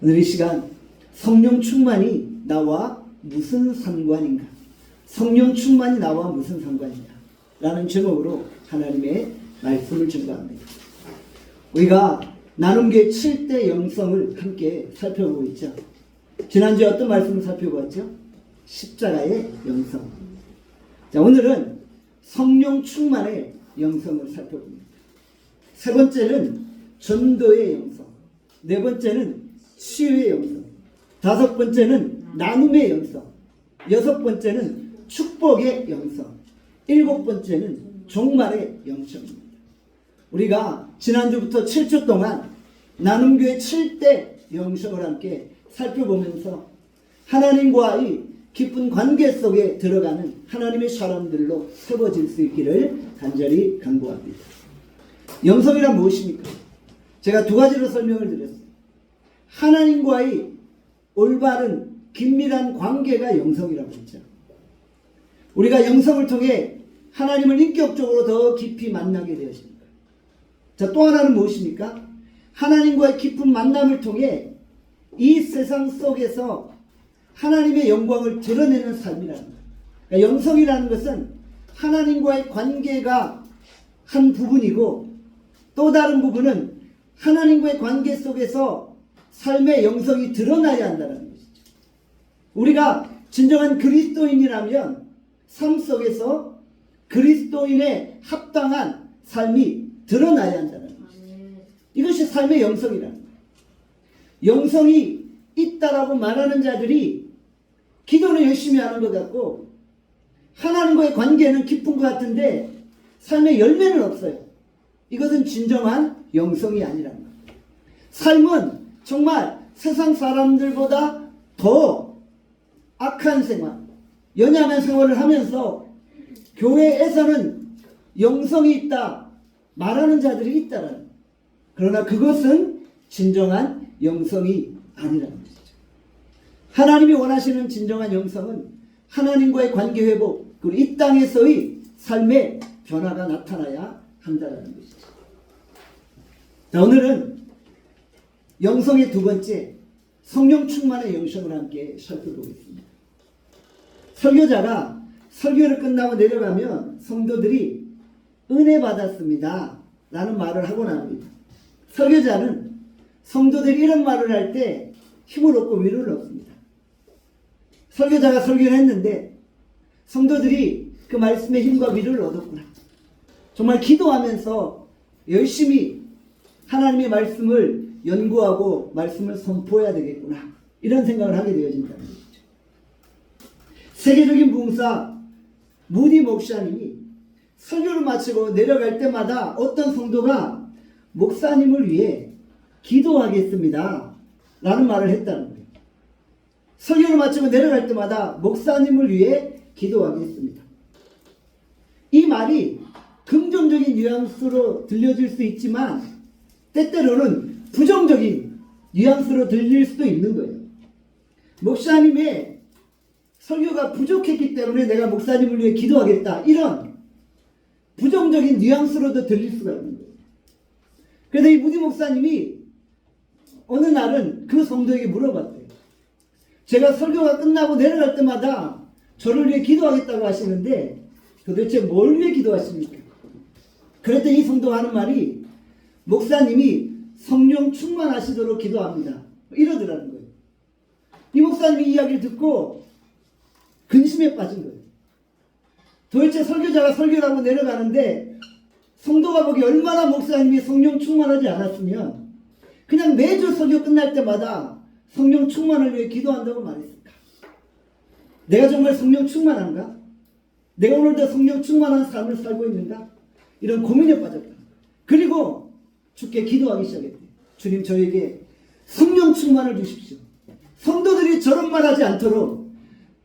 오늘 이 시간 성령 충만이 나와 무슨 상관인가? 성령 충만이 나와 무슨 상관이냐? 라는 제목으로 하나님의 말씀을 증거합니다. 우리가 나눔교회 7대 영성을 함께 살펴보고 있죠. 지난주에 어떤 말씀을 살펴보았죠? 십자가의 영성. 자, 오늘은 성령 충만의 영성을 살펴봅니다. 세 번째는 전도의 영성, 네 번째는 치유의 영성, 다섯 번째는 나눔의 영성, 여섯 번째는 축복의 영성, 일곱 번째는 종말의 영성입니다. 우리가 지난주부터 7주 동안 나눔교회 7대 영성을 함께 살펴보면서 하나님과의 깊은 관계 속에 들어가는 하나님의 사람들로 세워질 수 있기를 간절히 간구합니다. 영성이란 무엇입니까? 제가 두 가지로 설명을 드렸습니다. 하나님과의 올바른 긴밀한 관계가 영성이라고 했죠. 우리가 영성을 통해 하나님을 인격적으로 더 깊이 만나게 되었습니다. 자, 또 하나는 무엇입니까? 하나님과의 깊은 만남을 통해 이 세상 속에서 하나님의 영광을 드러내는 삶이라는 거예요. 그러니까 영성이라는 것은 하나님과의 관계가 한 부분이고 또 다른 부분은 하나님과의 관계 속에서 삶의 영성이 드러나야 한다는 것이죠. 우리가 진정한 그리스도인이라면 삶 속에서 그리스도인의 합당한 삶이 드러나야 한다는 것이죠. 이것이 삶의 영성이라는 거예요. 영성이 있다라고 말하는 자들이 기도는 열심히 하는 것 같고 하나님과의 관계는 깊은 것 같은데 삶의 열매는 없어요. 이것은 진정한 영성이 아니라는 거예요. 삶은 정말 세상 사람들보다 더 악한 생활, 연약한 생활을 하면서 교회에서는 영성이 있다 말하는 자들이 있다라는 거예요. 그러나 그것은 진정한 영성이 아니라는 것이죠. 하나님이 원하시는 진정한 영성은 하나님과의 관계 회복, 그리고 이 땅에서의 삶의 변화가 나타나야 한다는 것이죠. 자, 오늘은 영성의 두 번째, 성령 충만의 영성을 함께 살펴보겠습니다. 설교자가 설교를 끝나고 내려가면 성도들이 은혜 받았습니다 라는 말을 하고 나옵니다. 설교자는 성도들이 이런 말을 할 때 힘을 얻고 위로를 얻습니다. 설교자가 설교를 했는데 성도들이 그 말씀의 힘과 위로를 얻었구나. 정말 기도하면서 열심히 하나님의 말씀을 연구하고 말씀을 선포해야 되겠구나. 이런 생각을 하게 되어진다는 거죠. 세계적인 부흥사 무디 목사님이 설교를 마치고 내려갈 때마다 어떤 성도가 목사님을 위해 기도하겠습니다 라는 말을 했다는 거예요. 설교를 마치고 내려갈 때마다 목사님을 위해 기도하겠습니다. 이 말이 긍정적인 뉘앙스로 들려질 수 있지만 때때로는 부정적인 뉘앙스로 들릴 수도 있는 거예요. 목사님의 설교가 부족했기 때문에 내가 목사님을 위해 기도하겠다, 이런 부정적인 뉘앙스로도 들릴 수가 있는 거예요. 그래서 이 무디 목사님이 어느 날은 그 성도에게 물어봤대요. 제가 설교가 끝나고 내려갈 때마다 저를 위해 기도하겠다고 하시는데 도대체 뭘 위해 기도하십니까? 그랬더니 이 성도가 하는 말이 목사님이 성령 충만하시도록 기도합니다, 이러더라는 거예요. 이 목사님이 이야기를 듣고 근심에 빠진 거예요. 도대체 설교자가 설교를 하고 내려가는데 성도가 보기 얼마나 목사님이 성령 충만하지 않았으면 그냥 매주 설교 끝날 때마다 성령 충만을 위해 기도한다고 말했을까? 내가 정말 성령 충만한가? 내가 오늘도 성령 충만한 삶을 살고 있는가? 이런 고민에 빠졌다. 그리고 주께 기도하기 시작했대요. 주님, 저에게 성령 충만을 주십시오. 성도들이 저런 말 하지 않도록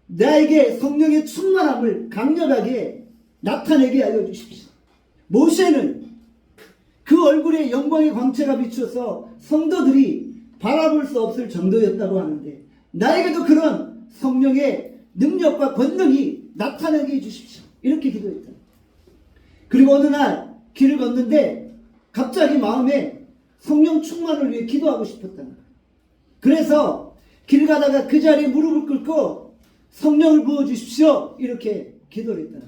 나에게 성령의 충만함을 강력하게 나타내게 알려주십시오. 모세는 그 얼굴에 영광의 광채가 비춰서 성도들이 바라볼 수 없을 정도였다고 하는데 나에게도 그런 성령의 능력과 권능이 나타나게 해주십시오. 이렇게 기도했다. 그리고 어느 날 길을 걷는데 갑자기 마음에 성령 충만을 위해 기도하고 싶었다는 거예요. 그래서 길 가다가 그 자리에 무릎을 꿇고 성령을 부어주십시오 이렇게 기도를 했다.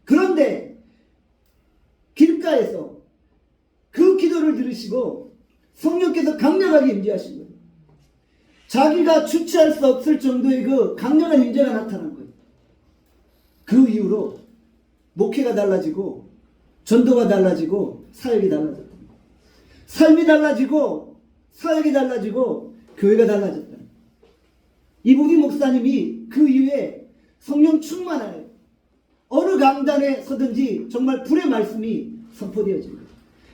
그런데 길가에서 그 기도를 들으시고 성령께서 강력하게 임재하신 거예요. 자기가 주체할 수 없을 정도의 그 강력한 임재가 나타난 거예요. 그 이후로 목회가 달라지고 전도가 달라지고 사역이 달라졌다. 삶이 달라지고 사역이 달라지고 교회가 달라졌다. 이 무디 목사님이 그 이후에 성령 충만하여 어느 강단에 서든지 정말 불의 말씀이 선포되어집니다.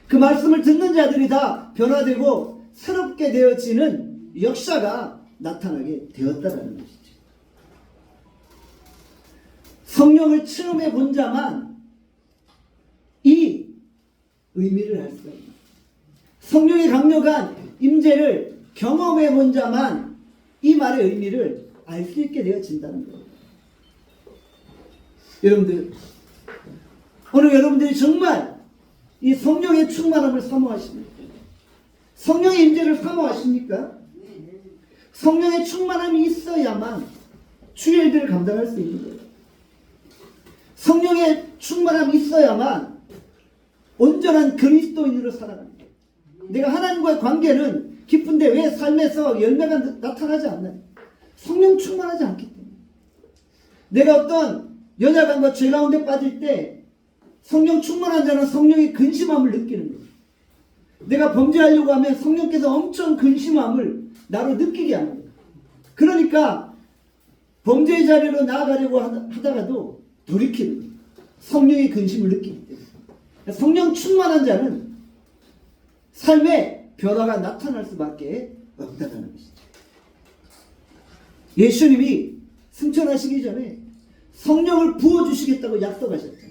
그 말씀을 듣는 자들이 다 변화되고 새롭게 되어지는 역사가 나타나게 되었다는 것이죠. 성령을 체험해 본 자만 이 의미를 알 수가 있습니다. 성령의 강력한 임재를 경험해 본 자만 이 말의 의미를 알 수 있게 되어진다는 거예요. 여러분들, 오늘 여러분들이 정말 이 성령의 충만함을 사모하십니까? 성령의 임재를 사모하십니까? 성령의 충만함이 있어야만 주의 일들을 감당할 수 있는 거예요. 성령의 충만함이 있어야만 온전한 그리스도인으로 살아갑니다. 내가 하나님과의 관계는 깊은데 왜 삶에서 열매가 나타나지 않나요? 성령 충만하지 않기 때문에. 내가 어떤 연약함과 죄 가운데 빠질 때 성령 충만한 자는 성령의 근심함을 느끼는 거예요. 내가 범죄하려고 하면 성령께서 엄청 근심함을 나로 느끼게 하는 거예요. 그러니까 범죄의 자리로 나아가려고 하다가도 돌이키는 거예요. 성령의 근심을 느끼기 때문에. 성령 충만한 자는 삶에 변화가 나타날 수밖에 없다는 것이죠. 예수님이 승천하시기 전에 성령을 부어주시겠다고 약속하셨잖아요.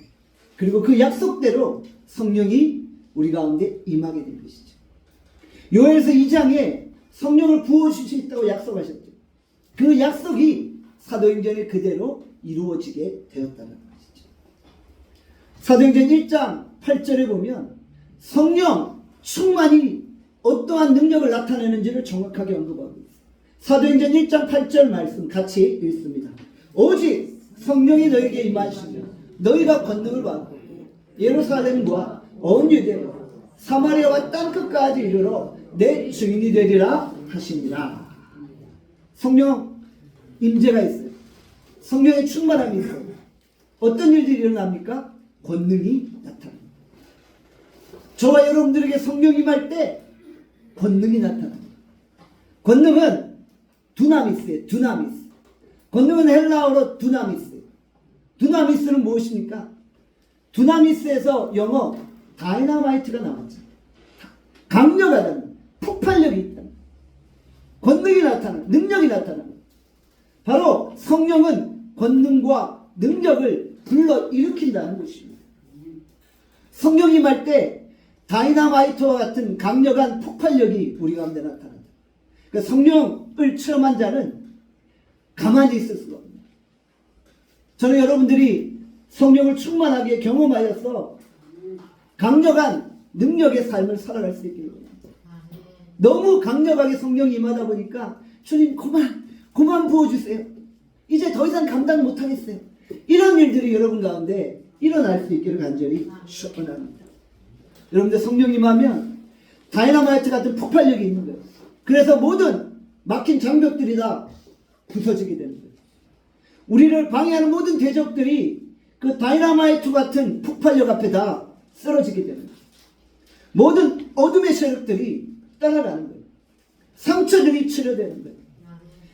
그리고 그 약속대로 성령이 우리 가운데 임하게 된 것이죠. 요엘서 2장에 성령을 부어주시겠다고 약속하셨죠. 그 약속이 사도행전에 그대로 이루어지게 되었다는 것이죠. 사도행전 1장 8절에 보면 성령 충만이 어떠한 능력을 나타내는지를 정확하게 언급하고 있습니다. 사도행전 1장 8절 말씀 같이 읽습니다. 오직 성령이 너에게 임하시면 너희가 권능을 받고 예루살렘과 온 유대와 사마리아와 땅끝까지 이르러 내 증인이 되리라 하시니라. 성령 임재가 있어요. 성령의 충만함이 있어요. 어떤 일들이 일어납니까? 권능이 나타납니다. 저와 여러분들에게 성령 임할 때 권능이 나타납니다. 권능은 두나미스예요. 두나미스. 권능은 헬라어로 두나미스예요. 두나미스는 무엇입니까? 두나미스에서 영어 다이너마이트가 나왔죠. 강력하다는, 폭발력이 있다. 권능이 나타나는, 능력이 나타나는. 바로 성령은 권능과 능력을 불러일으킨다는 것입니다. 성령이 임할 때 다이너마이트와 같은 강력한 폭발력이 우리 가운데 나타난다. 그러니까 성령을 체험한 자는 가만히 있을 수가 없습니다. 저는 여러분들이 성령을 충만하게 경험하여서 강력한 능력의 삶을 살아갈 수 있기를 바랍니다. 너무 강력하게 성령이 임하다 보니까 주님 그만 부어주세요. 이제 더 이상 감당 못하겠어요. 이런 일들이 여러분 가운데 일어날 수 있기를 간절히 축원합니다. 여러분들 성령 임하면 다이너마이트 같은 폭발력이 있는 거예요. 그래서 모든 막힌 장벽들이 다 부서지게 되는 거예요. 우리를 방해하는 모든 대적들이 그 다이너마이트 같은 폭발력 앞에 다 쓰러지게 되는 거예요. 모든 어둠의 세력들이 떠나가는 거예요. 상처들이 치료되는 거예요.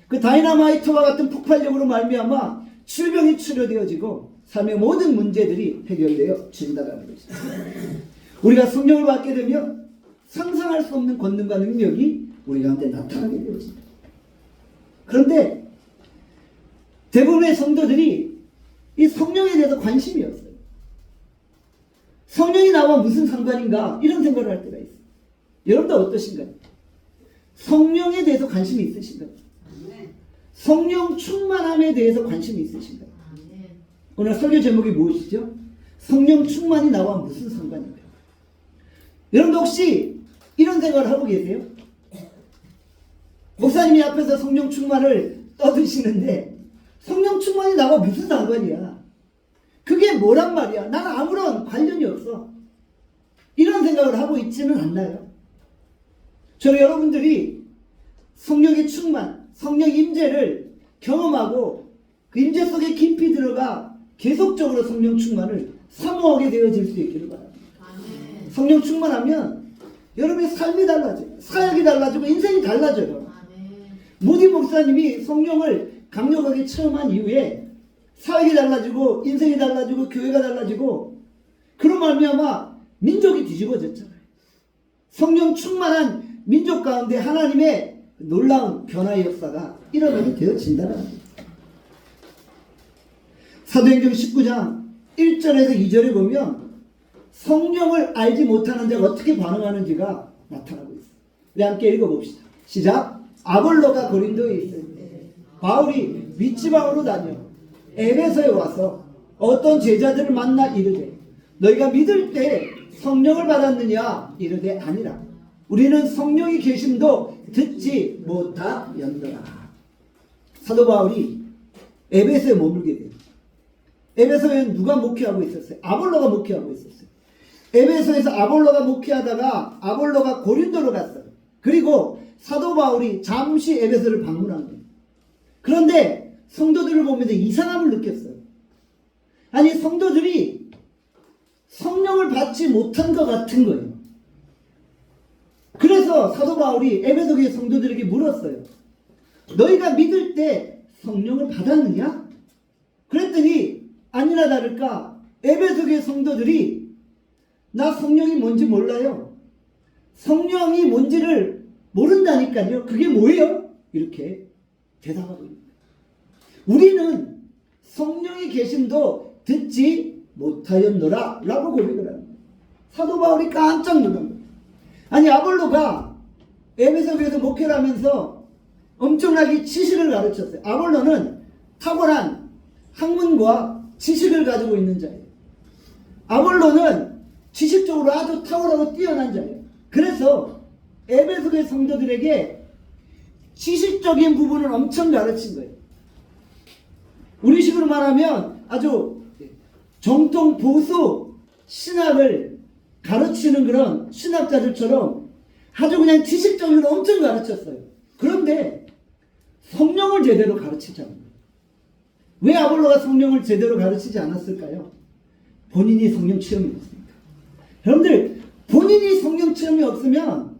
그 다이너마이트와 같은 폭발력으로 말미암아 질병이 치료되어지고 삶의 모든 문제들이 해결되어 진다는 것입니다. 우리가 성령을 받게 되면 상상할 수 없는 권능과 능력이 우리 가운데 나타나게 되어집니다. 그런데 대부분의 성도들이 이 성령에 대해서 관심이 없어요. 성령이 나와 무슨 상관인가 이런 생각을 할 때가 있어요. 여러분들 어떠신가요? 성령에 대해서 관심이 있으신가요? 성령 충만함에 대해서 관심이 있으신가요? 오늘 설교 제목이 무엇이죠? 성령 충만이 나와 무슨 상관인가요? 여러분들 혹시 이런 생각을 하고 계세요? 목사님이 앞에서 성령 충만을 떠드시는데 성령 충만이 나와 무슨 상관이야? 그게 뭐란 말이야? 나는 아무런 관련이 없어. 이런 생각을 하고 있지는 않나요? 저는 여러분들이 성령의 충만, 성령 임재를 경험하고 그 임재 속에 깊이 들어가 계속적으로 성령 충만을 사모하게 되어질 수 있기를 바랍니다. 성령 충만하면 여러분의 삶이 달라져요. 사역이 달라지고 인생이 달라져요. 모디 목사님이 성령을 강력하게 체험한 이후에 사역이 달라지고 인생이 달라지고 교회가 달라지고 그런 말미암아 민족이 뒤집어졌잖아요. 성령 충만한 민족 가운데 하나님의 놀라운 변화의 역사가 일어나게 되어진다는 겁니다. 사도행전 19장 1절에서 2절에 보면 성령을 알지 못하는 자가 어떻게 반응하는지가 나타나고 있어요. 우리 함께 읽어봅시다. 시작. 아볼로가 고린도에 있었는데 바울이 윗지방으로 다녀 에베소에 와서 어떤 제자들을 만나 이르되 너희가 믿을 때 성령을 받았느냐? 이르되 아니라 우리는 성령이 계심도 듣지 못하였노라. 사도 바울이 에베소에 머물게 돼요. 에베소에는 누가 목회하고 있었어요? 아볼로가 목회하고 있었어요. 에베소에서 아볼로가 목회하다가 아볼로가 고린도로 갔어요. 그리고 사도 바울이 잠시 에베소를 방문한 거예요. 그런데 성도들을 보면서 이상함을 느꼈어요. 아니 성도들이 성령을 받지 못한 것 같은 거예요. 그래서 사도 바울이 에베소 교회 성도들에게 물었어요. 너희가 믿을 때 성령을 받았느냐? 그랬더니 아니나 다를까 에베소 교회 성도들이 나 성령이 뭔지 몰라요. 성령이 뭔지를 모른다니까요. 그게 뭐예요? 이렇게 대답하고 있는 거예요. 우리는 성령의 계심도 듣지 못하였노라 라고 고백을 합니다. 사도 바울이 깜짝 놀란 거예요. 아니 아볼로가 에베소 교회에서 목회를 하면서 엄청나게 지식을 가르쳤어요. 아볼로는 탁월한 학문과 지식을 가지고 있는 자예요. 아볼로는 지식적으로 아주 탁월하고 뛰어난 자예요. 그래서 에베소 교회 성도들에게 지식적인 부분을 엄청 가르친 거예요. 우리식으로 말하면 아주 정통 보수 신학을 가르치는 그런 신학자들처럼 아주 그냥 지식적으로 엄청 가르쳤어요. 그런데 성령을 제대로 가르치지 않는 거예요. 왜 아볼로가 성령을 제대로 가르치지 않았을까요? 본인이 성령 체험이 없으니까. 여러분들 본인이 성령 체험이 없으면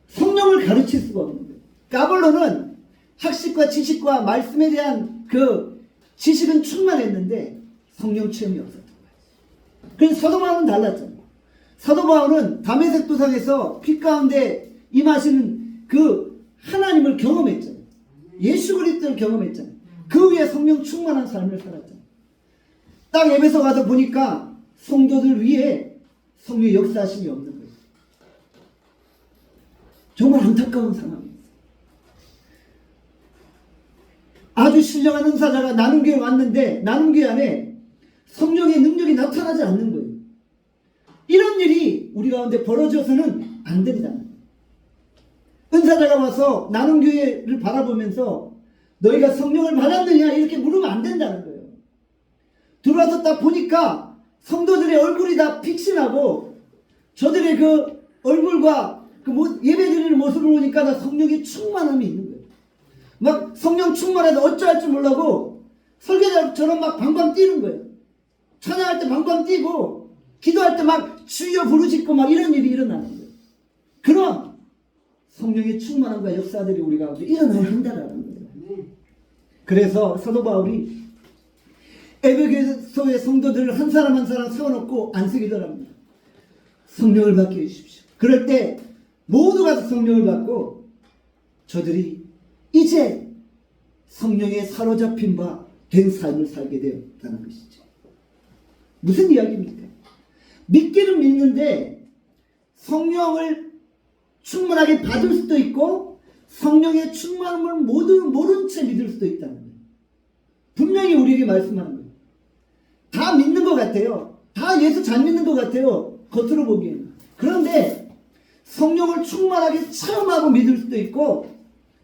성령을 가르칠 수가 없는 거예요. 그러니까 아볼로는 학식과 지식과 말씀에 대한 그 지식은 충만했는데 성령 체험이 없었던 거예요. 그래서 사도 바울은 달랐잖아요. 사도 바울은 다메섹 도상에서 피 가운데 임하시는 그 하나님을 경험했잖아요. 예수 그리스도를 경험했잖아요. 그 위에 성령 충만한 삶을 살았잖아요. 딱 에베소 가서 보니까 성도들 위에 성령의 역사하심이 없는 거예요. 정말 안타까운 상황이에요. 아주 신령한 은사자가 나눔교회에 왔는데 나눔교회 안에 성령의 능력이 나타나지 않는 거예요. 이런 일이 우리 가운데 벌어져서는 안 된다는 거예요. 은사자가 와서 나눔교회를 바라보면서 너희가 성령을 받았느냐 이렇게 물으면 안 된다는 거예요. 들어와서 딱 보니까 성도들의 얼굴이 다 픽신하고 저들의 그 얼굴과 그 예배드리는 모습을 보니까 다 성령의 충만함이 있는 거예요. 막 성령 충만해도 어찌할 줄 몰라고 설교자처럼 막 방방 뛰는 거예요. 찬양할 때 방방 뛰고 기도할 때 막 주여 부르짖고 막 이런 일이 일어나는 거예요. 그런 성령의 충만함과 역사들이 우리 가운데 일어나야 한다는 거예요. 그래서 사도 바울이 에베소의 성도들을 한 사람 한 사람 세워놓고 안수기도합니다. 성령을 받게 해주십시오. 그럴 때 모두가 성령을 받고 저들이 이제 성령에 사로잡힌 바 된 삶을 살게 되었다는 것이죠. 무슨 이야기입니까? 믿기는 믿는데 성령을 충분하게 받을 수도 있고 성령의 충만함을 모른 채 믿을 수도 있다는 거예요. 분명히 우리에게 말씀하는 거예요. 다 믿는 것 같아요. 다 예수 잘 믿는 것 같아요. 겉으로 보기에는. 그런데 성령을 충만하게 체험하고 믿을 수도 있고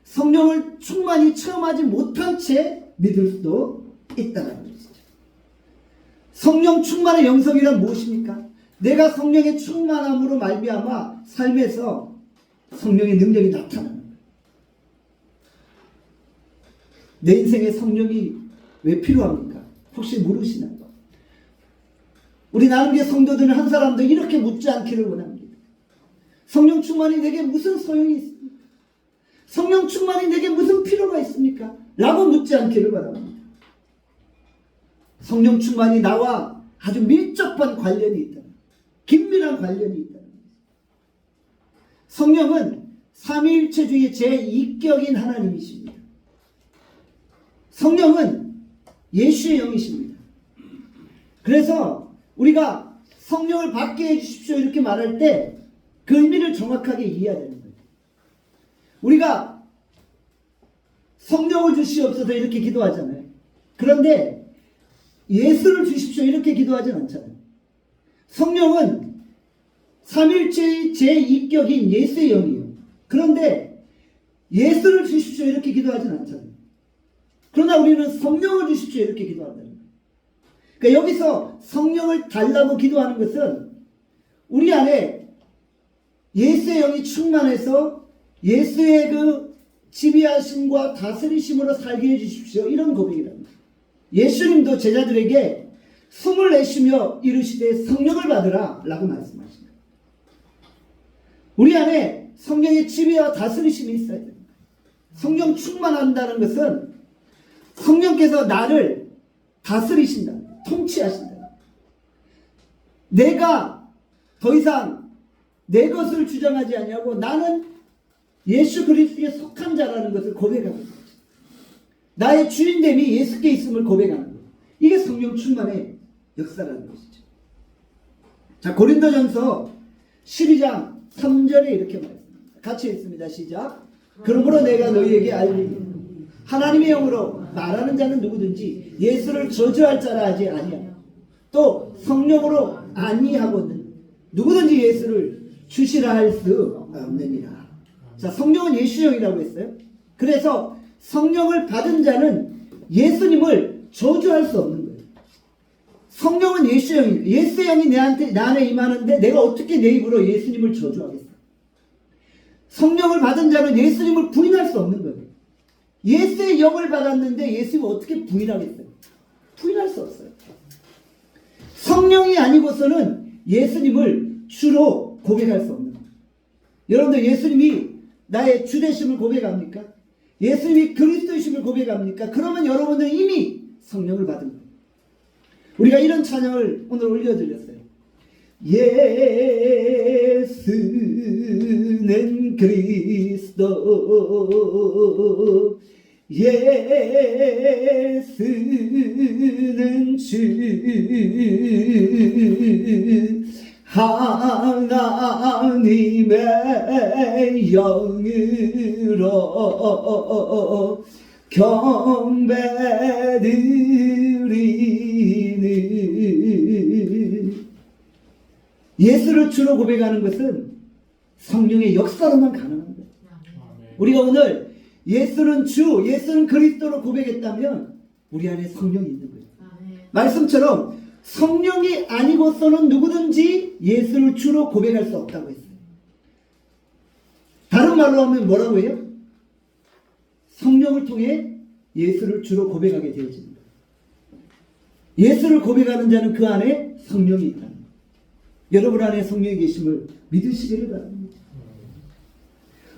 성령을 충만히 체험하지 못한 채 믿을 수도 있다는 것이죠. 성령 충만의 영성이란 무엇입니까? 내가 성령의 충만함으로 말미암아 삶에서 성령의 능력이 나타나는 거예요. 내 인생에 성령이 왜 필요합니까? 혹시 모르시나요? 우리 나눔교회 성도들은 한 사람도 이렇게 묻지 않기를 원합니다. 성령 충만이 내게 무슨 소용이 있습니까? 성령 충만이 내게 무슨 필요가 있습니까? 라고 묻지 않기를 바랍니다. 성령 충만이 나와 아주 밀접한 관련이 있다. 긴밀한 관련이 있다. 성령은 삼위일체주의 제2격인 하나님이십니다. 성령은 예수의 영이십니다. 그래서 우리가 성령을 받게 해주십시오 이렇게 말할 때 그 의미를 정확하게 이해해야 되는 거예요. 우리가 성령을 주시옵소서 이렇게 기도하잖아요. 그런데 예수를 주십시오 이렇게 기도하진 않잖아요. 성령은 삼위일체의 제2격인 예수의 영이에요. 그런데 예수를 주십시오 이렇게 기도하진 않잖아요. 그러나 우리는 성령을 주십시오 이렇게 기도한다는 거예요. 그러니까 여기서 성령을 달라고 기도하는 것은 우리 안에 예수의 영이 충만해서 예수의 그 지배하심과 다스리심으로 살게 해주십시오 이런 고백이랍니다. 예수님도 제자들에게 숨을 내쉬며 이르시되 성령을 받으라 라고 말씀하십니다. 우리 안에 성령의 지배와 다스리심이 있어야 됩니다. 성령 충만한다는 것은 성령께서 나를 다스리신다, 통치하신다. 내가 더 이상 내 것을 주장하지 아니하고 나는 예수 그리스도에 속한 자라는 것을 고백하는 거죠. 나의 주인됨이 예수께 있음을 고백하는 거예요. 이게 성령 충만의 역사라는 것이죠. 자, 고린도전서 12장 3절에 이렇게 말했습니다. 같이 읽습니다. 시작. 그러므로 내가 너희에게 알리니 하나님의 영으로 말하는 자는 누구든지 예수를 저주할 자라 하지 아니하고 또 성령으로 아니하거든 누구든지 예수를 주시라 할 수 없느니라. 자, 성령은 예수의 영이라고 했어요. 그래서 성령을 받은 자는 예수님을 저주할 수 없는 거예요. 성령은 예수의 영이에요. 예수의 영이 내 안에 임하는데 내가 어떻게 내 입으로 예수님을 저주하겠어? 성령을 받은 자는 예수님을 부인할 수 없는 거예요. 예수의 영을 받았는데 예수님을 어떻게 부인하겠어요? 부인할 수 없어요. 성령이 아니고서는 예수님을 주로 고백할 수 없는 거예요. 여러분들 예수님이 나의 주되심을 고백합니까? 예수님이 그리스도이심을 고백합니까? 그러면 여러분들은 이미 성령을 받은 거예요. 우리가 이런 찬양을 오늘 올려드렸어요. 예수는 그리스도 예수는 주 하나님의 영으로 경배드리는 예수를 주로 고백하는 것은 성령의 역사로만 가능한 거예요. 우리가 오늘 예수는 주, 예수는 그리스도로 고백했다면 우리 안에 성령이 있는 거예요. 말씀처럼 성령이 아니고서는 누구든지 예수를 주로 고백할 수 없다고 했어요. 다른 말로 하면 뭐라고 해요? 성령을 통해 예수를 주로 고백하게 되어집니다. 예수를 고백하는 자는 그 안에 성령이 있다. 여러분 안에 성령이 계심을 믿으시기를 바랍니다.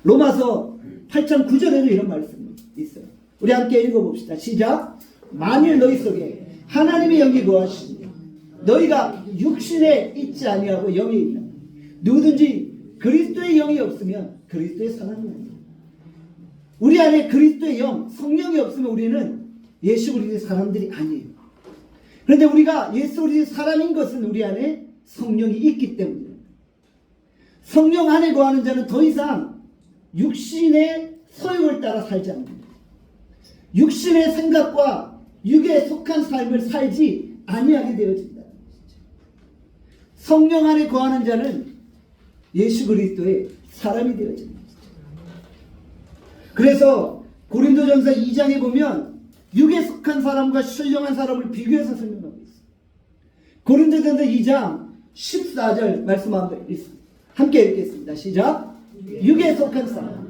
로마서 8장 9절에도 이런 말씀이 있어요. 우리 함께 읽어봅시다. 시작. 만일 너희 속에 하나님의 영이 거하시니 너희가 육신에 있지 아니하고 영에 있다. 누구든지 그리스도의 영이 없으면 그리스도의 사람이 아니에요. 우리 안에 그리스도의 영, 성령이 없으면 우리는 예수 그리스도의 사람들이 아니에요. 그런데 우리가 예수 그리스도의 사람인 것은 우리 안에 성령이 있기 때문에 성령 안에 거하는 자는 더 이상 육신의 소욕을 따라 살지 않는다. 육신의 생각과 육에 속한 삶을 살지 아니하게 되어진다. 성령 안에 거하는 자는 예수 그리스도의 사람이 되어집니다. 그래서 고린도전서 2장에 보면 육에 속한 사람과 신령한 사람을 비교해서 설명하고 있어요. 고린도전서 2장 14절 말씀 함께 읽겠습니다. 시작. 육에 속한 사람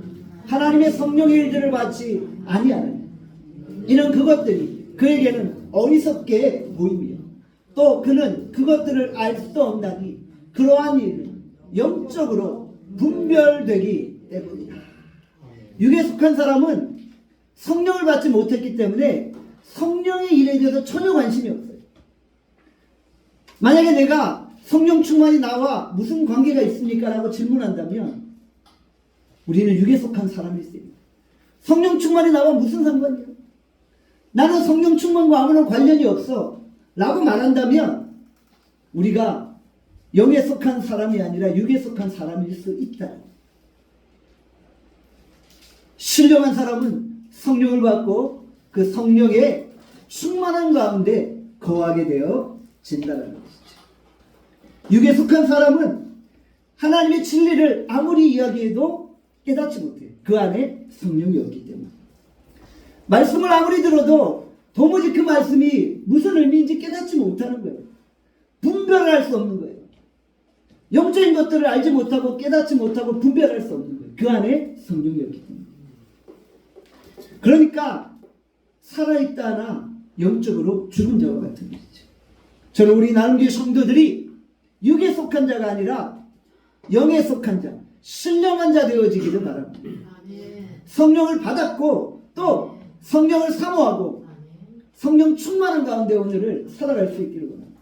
하나님의 성령의 일들을 받지 아니하느냐. 이는 그것들이 그에게는 어리석게 보이며 또 그는 그것들을 알 수도 없나니 그러한 일은 영적으로 분별되기 때문이다. 육에 속한 사람은 성령을 받지 못했기 때문에 성령의 일에 대해서 전혀 관심이 없어요. 만약에 내가 성령 충만이 나와 무슨 관계가 있습니까? 라고 질문한다면 우리는 육에 속한 사람일 수 있습니다. 성령 충만이 나와 무슨 상관이야? 나는 성령 충만과 아무런 관련이 없어 라고 말한다면 우리가 영에 속한 사람이 아니라 육에 속한 사람일 수 있다. 신령한 사람은 성령을 받고 그 성령의 충만한 가운데 거하게 되어진다는 것이죠. 육에 속한 사람은 하나님의 진리를 아무리 이야기해도 깨닫지 못해요. 그 안에 성령이 없기 때문에. 말씀을 아무리 들어도 도무지 그 말씀이 무슨 의미인지 깨닫지 못하는 거예요. 분별할 수 없는 거예요. 영적인 것들을 알지 못하고 깨닫지 못하고 분별할 수 없는 거예요. 그 안에 성령이 없기 때문에. 그러니까 살아있다나 영적으로 죽은 자와 같은 것이죠. 저는 우리 나눔교회 성도들이 육에 속한 자가 아니라 영에 속한 자, 신령한 자 되어지기를 바랍니다. 성령을 받았고 또 성령을 사모하고 성령 충만한 가운데 오늘을 살아갈 수 있기를 원합니다.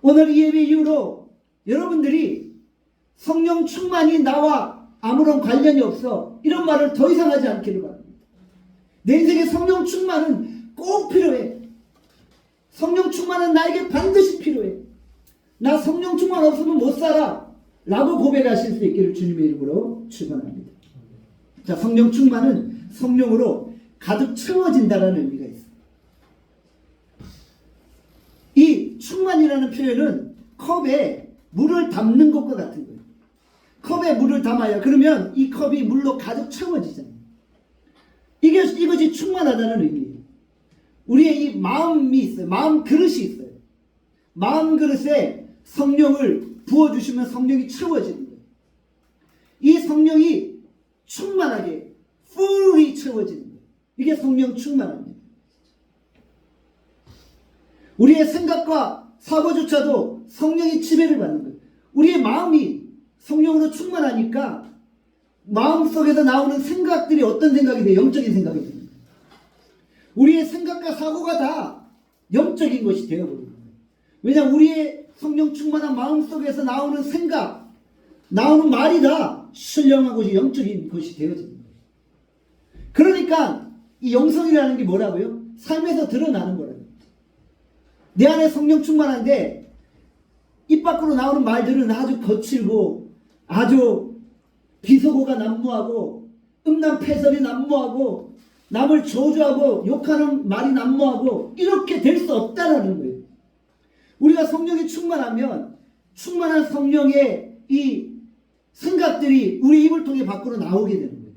오늘 이 예배 이후로 여러분들이 성령 충만이 나와 아무런 관련이 없어 이런 말을 더 이상 하지 않기를 바랍니다. 내 인생에 성령 충만은 꼭 필요해. 성령 충만은 나에게 반드시 필요해. 나 성령 충만 없으면 못 살아 라고 고백하실 수 있기를 주님의 이름으로 축원합니다. 자, 성령 충만은 성령으로 가득 채워진다는 의미가 있습니다. 이 충만이라는 표현은 컵에 물을 담는 것과 같은 거예요. 컵에 물을 담아요. 그러면 이 컵이 물로 가득 채워지잖아요. 이것이 충만하다는 의미예요. 우리의 이 마음이 있어요. 마음 그릇이 있어요. 마음 그릇에 성령을 부어주시면 성령이 채워지는 거예요. 이 성령이 충만하게 fully 채워지는 거예요. 이게 성령 충만합니다. 우리의 생각과 사고조차도 성령이 지배를 받는 거예요. 우리의 마음이 성령으로 충만하니까 마음속에서 나오는 생각들이 어떤 생각이 돼요? 영적인 생각이 됩니다. 우리의 생각과 사고가 다 영적인 것이 되어버립니다. 왜냐하면 우리의 성령 충만한 마음속에서 나오는 생각, 나오는 말이 다 신령하고 영적인 것이 되어집니다. 그러니까 이 영성이라는 게 뭐라고요? 삶에서 드러나는 거라고요. 내 안에 성령 충만한데 입 밖으로 나오는 말들은 아주 거칠고 아주 비속어가 난무하고 음란패설이 난무하고 남을 저주하고 욕하는 말이 난무하고 이렇게 될 수 없다는 거예요. 우리가 성령이 충만하면 충만한 성령의 이 생각들이 우리 입을 통해 밖으로 나오게 되는 거예요.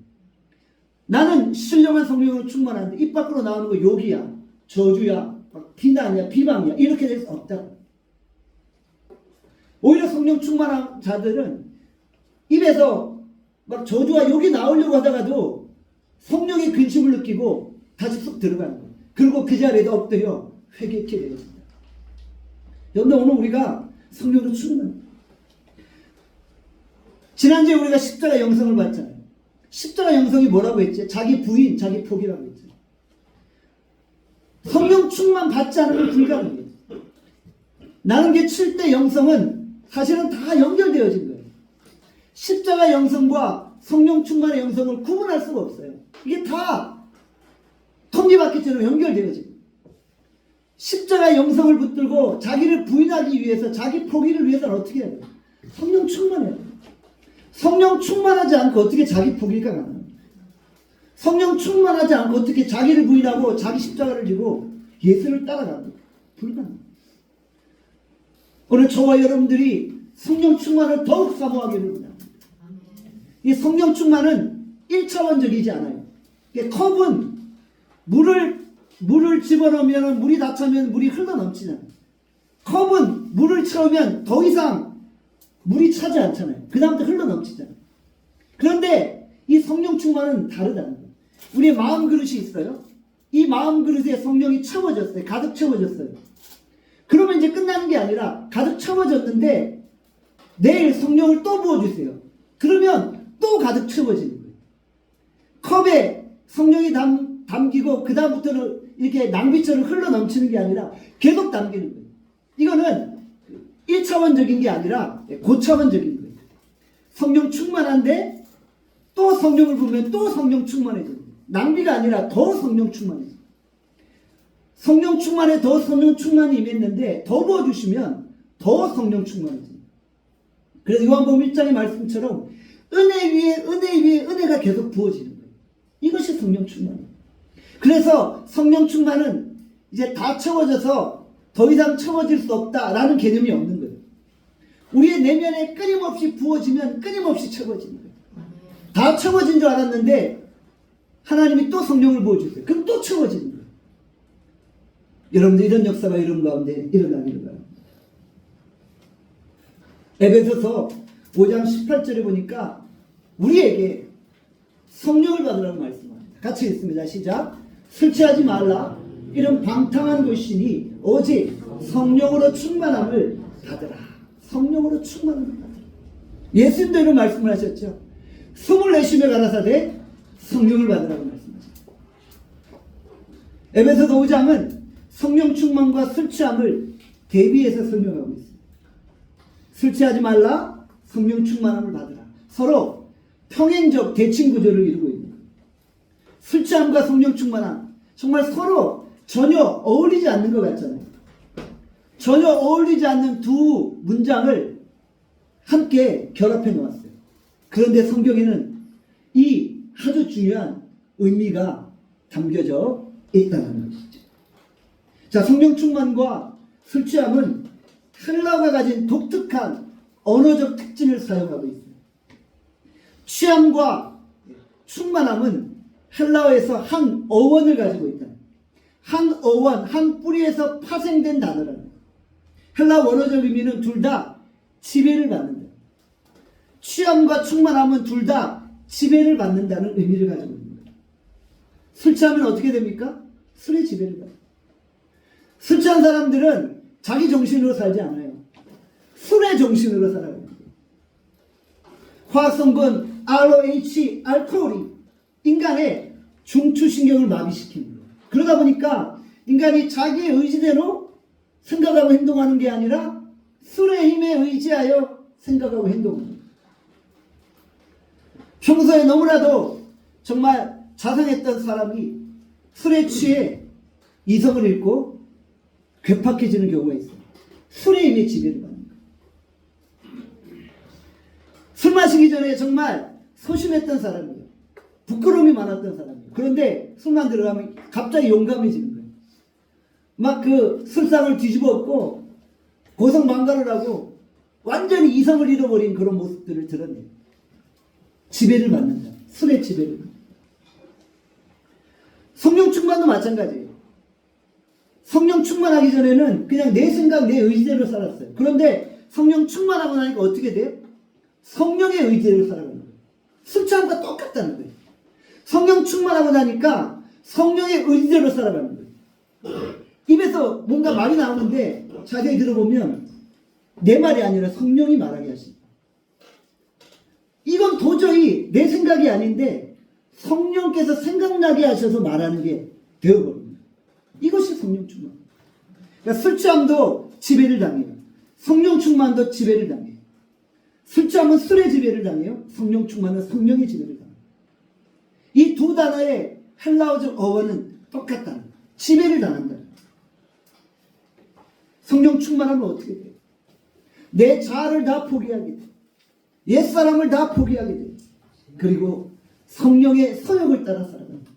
나는 신령한 성령으로 충만한데 입 밖으로 나오는 거 욕이야, 저주야, 비난이야, 비방이야 이렇게 될 수 없다. 오히려 성령 충만한 자들은 입에서 막 저주와 욕이 나오려고 하다가도 성령의 근심을 느끼고 다시 쏙 들어가는 거예요. 그리고 그 자리에도 엎드려 회개케 되었습니다. 여러분 오늘 우리가 성령으로 충만합니다. 지난주에 우리가 십자가 영성을 봤잖아요. 십자가 영성이 뭐라고 했지? 자기 부인, 자기 포기라고 했죠. 성령 충만 받지 않으면 불가능해요. 나는게 7대 영성은 사실은 다 연결되어진 거예요. 십자가 영성과 성령 충만의 영성을 구분할 수가 없어요. 이게 다 톱니바퀴처럼 연결되어집니다. 십자가 영성을 붙들고 자기를 부인하기 위해서 자기 포기를 위해서는 어떻게 해야 돼요? 성령 충만해야 돼요. 성령 충만하지 않고 어떻게 자기 포기가 가능해요? 성령 충만하지 않고 어떻게 자기를 부인하고 자기 십자가를 지고 예수를 따라가는 불가능해요. 오늘 저와 여러분들이 성령 충만을 더욱 사모하기를 원합니다. 이 성령 충만은 1차원적이지 않아요. 컵은 물을 집어넣으면 물이 다 차면 물이 흘러 넘치잖아요. 컵은 물을 채우면 더 이상 물이 차지 않잖아요. 그 다음부터 흘러 넘치잖아요. 그런데 이 성령 충만은 다르다는 거예요. 우리의 마음 그릇이 있어요. 이 마음 그릇에 성령이 채워졌어요. 가득 채워졌어요. 그러면 이제 끝나는 게 아니라 가득 채워졌는데 내일 성령을 또 부어주세요. 그러면 또 가득 채워지는 거예요. 컵에 성령이 담기고 그 다음부터는 이렇게 낭비처럼 흘러 넘치는 게 아니라 계속 담기는 거예요. 이거는 1차원적인 게 아니라 고차원적인 거예요. 성령 충만한데 또 성령을 부으면 또 성령 충만해져요. 낭비가 아니라 더 성령 충만해져요. 성령 충만에 더 성령 충만이 임했는데 더 부어주시면 더 성령 충만해져요. 그래서 요한복음 1장의 말씀처럼 은혜 위에 은혜가 계속 부어지는 거예요. 이것이 성령 충만이에요. 그래서 성령 충만은 이제 다 채워져서 더 이상 채워질 수 없다라는 개념이 없는 거예요. 우리의 내면에 끊임없이 부어지면 끊임없이 채워지는 거예요. 다 채워진 줄 알았는데 하나님이 또 성령을 부어주세요. 그럼 또 채워지는 거예요. 여러분들 이런 역사가 이런 가운데 일어나기를 바랍니다. 에베소서 5장 18절에 보니까 우리에게 성령을 받으라고 말씀합니다. 같이 읽습니다. 시작. 술 취하지 말라. 이런 방탕한 것이니 오직 성령으로 충만함을 받으라. 성령으로 충만함을 받으라. 예수님도 이런 말씀을 하셨죠. 숨을 내쉬며 가라사대 성령을 받으라고 말씀하셨죠. 에베소서 5장은 성령 충만과 술 취함을 대비해서 설명하고 있습니다. 술 취하지 말라. 성령 충만함을 받으라. 서로 평행적 대칭 구조를 이루고 있는 거예요. 술 취함과 성령 충만함 정말 서로 전혀 어울리지 않는 것 같잖아요. 전혀 어울리지 않는 두 문장을 함께 결합해 놓았어요. 그런데 성경에는 이 아주 중요한 의미가 담겨져 있다는 것이죠. 자, 성령 충만과 술 취함은 헬라어가 가진 독특한 언어적 특징을 사용하고 있습니다. 취함과 충만함은 헬라어에서 한 어원을 가지고 있다. 한 어원, 한 뿌리에서 파생된 단어라는 거예요. 헬라 원어적 의미는 둘 다 지배를 받는다. 취함과 충만함은 둘 다 지배를 받는다는 의미를 가지고 있는 거예요. 술 취하면 어떻게 됩니까? 술의 지배를 받아요. 술 취한 사람들은 자기 정신으로 살지 않아요. 술의 정신으로 살아요. 화학성분 ROH, 알코올이 인간의 중추신경을 마비시키는 거예요. 그러다 보니까 인간이 자기의 의지대로 생각하고 행동하는 게 아니라 술의 힘에 의지하여 생각하고 행동하는 거예요. 평소에 너무나도 정말 자상했던 사람이 술에 취해 이성을 잃고 괴팍해지는 경우가 있어요. 술의 힘에 지배를 받는 거예요. 술 마시기 전에 정말 소심했던 사람이에요. 부끄러움이 많았던 사람이에요. 그런데 술만 들어가면 갑자기 용감해지는 거예요. 막 그 술상을 뒤집어 엎고 고성방가를 하고 완전히 이성을 잃어버린 그런 모습들을 드러내요. 지배를 받는다. 술의 지배를 받는다. 성령 충만도 마찬가지예요. 성령 충만하기 전에는 그냥 내 생각, 내 의지대로 살았어요. 그런데 성령 충만하고 나니까 어떻게 돼요? 성령의 의지대로 살아가는 거예요. 술 취함과 똑같다는 거예요. 성령 충만하고 나니까 성령의 의지대로 살아가는 거예요. 입에서 뭔가 말이 나오는데 자세히 들어보면 내 말이 아니라 성령이 말하게 하십니다. 이건 도저히 내 생각이 아닌데 성령께서 생각나게 하셔서 말하는 게 되어버립니다. 이것이 성령 충만. 그러니까 술 취함도 지배를 당해요. 성령 충만도 지배를 당해요. 술 취함은 술의 지배를 당해요. 성령 충만은 성령의 지배를 당해요. 이 두 단어의 헬라어적 어원은 똑같다. 지배를 당한다. 성령 충만하면 어떻게 돼요? 내 자아를 다 포기하게 돼요. 옛사람을 다 포기하게 돼요. 그리고 성령의 서역을 따라 살아간다.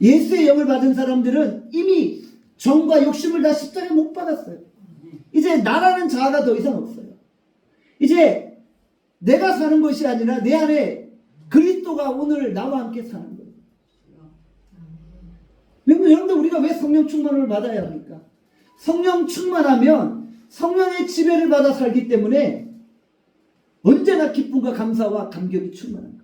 예수의 영을 받은 사람들은 이미 정과 욕심을 다 십자가에 못 박았어요. 이제 나라는 자아가 더 이상 없어요. 이제 내가 사는 것이 아니라 내 안에 그리스도가 오늘 나와 함께 사는 거예요. 여러분들 우리가 왜 성령 충만을 받아야 합니까? 성령 충만하면 성령의 지배를 받아 살기 때문에 언제나 기쁨과 감사와 감격이 충만한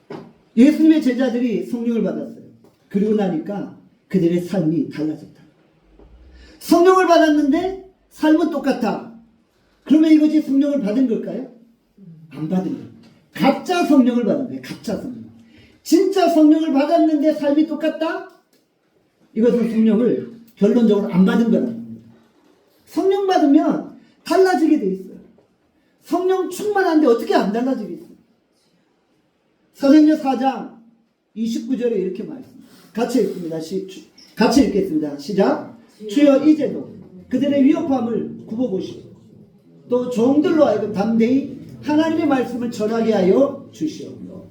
거예요. 예수님의 제자들이 성령을 받았어요. 그리고 나니까 그들의 삶이 달라졌다. 성령을 받았는데 삶은 똑같아. 그러면 이것이 성령을 받은 걸까요? 안 받은 거예요. 가짜 성령을 받은 거예요. 가짜 성령. 진짜 성령을 받았는데 삶이 똑같다? 이것은 성령을 결론적으로 안 받은 거라는 겁니다. 성령 받으면 달라지게 돼 있어요. 성령 충만한데 어떻게 안 달라지겠어요? 사도행전 4장 29절에 이렇게 말씀합니다. 같이 읽습니다. 같이 읽겠습니다. 시작. 주여 이제도 그들의 위협함을 굽어보시고 또 종들로 하여금 담대히 하나님의 말씀을 전하게 하여 주시옵소서.